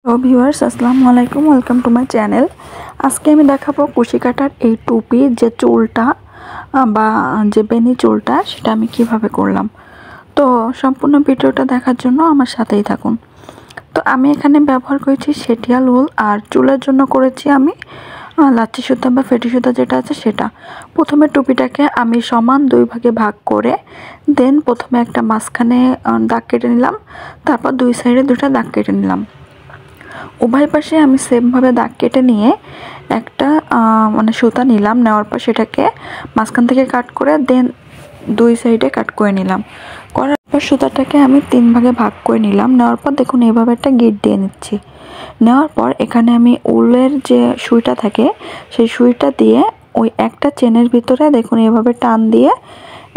তো ভিউয়ার্স আসসালামু আলাইকুম, ওয়েলকাম টু মাই চ্যানেল। আজকে আমি দেখাবো কুশি কাটার এই টুপির যে চুলটা বা যে বেনি চুলটা সেটা আমি কিভাবে করলাম। তো সম্পূর্ণ ভিডিওটা দেখার জন্য আমার সাথেই থাকুন। তো আমি এখানে ব্যবহার করেছি সেটিয়াল উল, আর চুলের জন্য করেছি আমি লাচ্ছি সুতা বা ফেটি সুতা যেটা আছে সেটা। প্রথমে টুপিটাকে আমি সমান দুই ভাগে ভাগ করে দেন প্রথমে একটা মাঝখানে দাগ কেটে নিলাম, তারপর দুই সাইডে দুটা দাগ কেটে নিলাম। উভয় পাশে আমি সেমভাবে দাগ কেটে নিয়ে একটা সুতা নিলাম, নেওয়ার পর সেটাকে মাঝখান থেকে কাট করে দেন দুই সাইডে কাট করে নিলাম। করার পর সুতাটাকে আমি তিন ভাগে ভাগ করে নিলাম। নেওয়ার পর দেখুন এইভাবে একটা গিট দিয়ে নিচ্ছি। নেওয়ার পর এখানে আমি উলের যে সুইটা থাকে সেই সুইটা দিয়ে ওই একটা চেনের ভিতরে দেখুন এইভাবে টান দিয়ে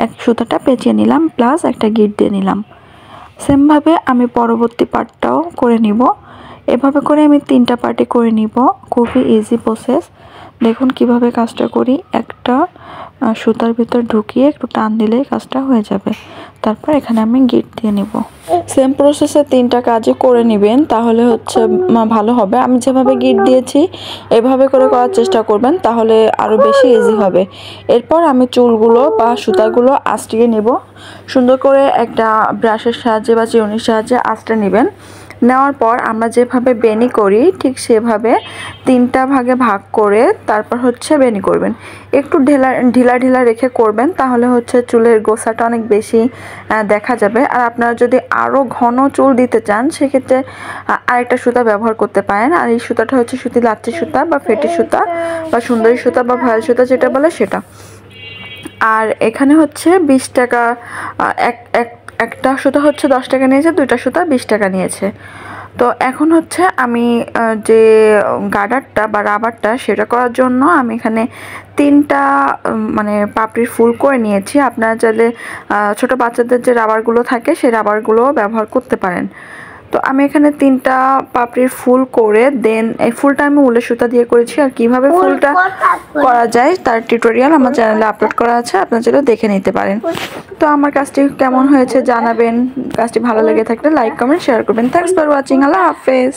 এক সুতাটা পেঁচিয়ে নিলাম, প্লাস একটা গিট দিয়ে নিলাম। সেমভাবে আমি পরবর্তী পার্টটাও করে নিব। এভাবে করে আমি তিনটা পার্টি করে নিব। খুবই ইজি প্রসেস। দেখুন কিভাবে কাজটা করি। একটা সুতার ভিতর ঢুকিয়ে একটু টান দিলেই কাজটা হয়ে যাবে। তারপর এখানে আমি গিট দিয়ে নিব। সেম প্রসেসে তিনটা কাজই করে নেবেন, তাহলে হচ্ছে ভালো হবে। আমি যেভাবে গিট দিয়েছি এভাবে করে করার চেষ্টা করবেন, তাহলে আরও বেশি ইজি হবে। এরপর আমি চুলগুলো বা সুতাগুলো আঁচড়িয়ে নেব। সুন্দর করে একটা ব্রাশের সাহায্যে বা চিরুনির সাহায্যে আঁচড়ে নেবেন। নেওয়ার পর আমরা যেভাবে বেনি করি ঠিক সেভাবে তিনটা ভাগে ভাগ করে তারপর হচ্ছে বেনি করবেন। একটু ঢিলা ঢিলা রেখে করবেন, তাহলে হচ্ছে চুলের গোছাটা অনেক বেশি দেখা যাবে। আর আপনারা যদি আরও ঘন চুল দিতে চান সেক্ষেত্রে আরেকটা সুতা ব্যবহার করতে পারেন। আর এই সুতাটা হচ্ছে সুতি লাচ্ছি সুতা বা ফেটি সুতা বা সুন্দরী সুতা বা ভয়েল সুতা যেটা বলে সেটা। আর এখানে হচ্ছে 20 টাকা, একটা সুতা হচ্ছে 10 টাকা নিয়েছে, দুইটা সুতা 20 টাকা নিয়েছে। তো এখন হচ্ছে আমি যে গার্ডারটা বা রাবারটা সেটা করার জন্য আমি এখানে তিনটা পাপড়ির ফুল করে নিয়েছি। আপনারা চাইলে ছোট বাচ্চাদের যে রাবারগুলো থাকে সেই রাবারগুলো ব্যবহার করতে পারেন। তো আমি এখানে তিনটা পাপড়ির ফুল করে দেন এই ফুলটা আমি উলের সুতা দিয়ে করেছি। আর কিভাবে ফুলটা করা যায় তার টিউটোরিয়াল আমার চ্যানেলে আপলোড করা আছে, আপনারা চাইলে দেখে নিতে পারেন। তো আমার কাজটি কেমন হয়েছে জানাবেন। কাজটি ভালো লেগে থাকলে লাইক কমেন্ট শেয়ার করবেন। Thanks for watching. আল্লাহ হাফেজ।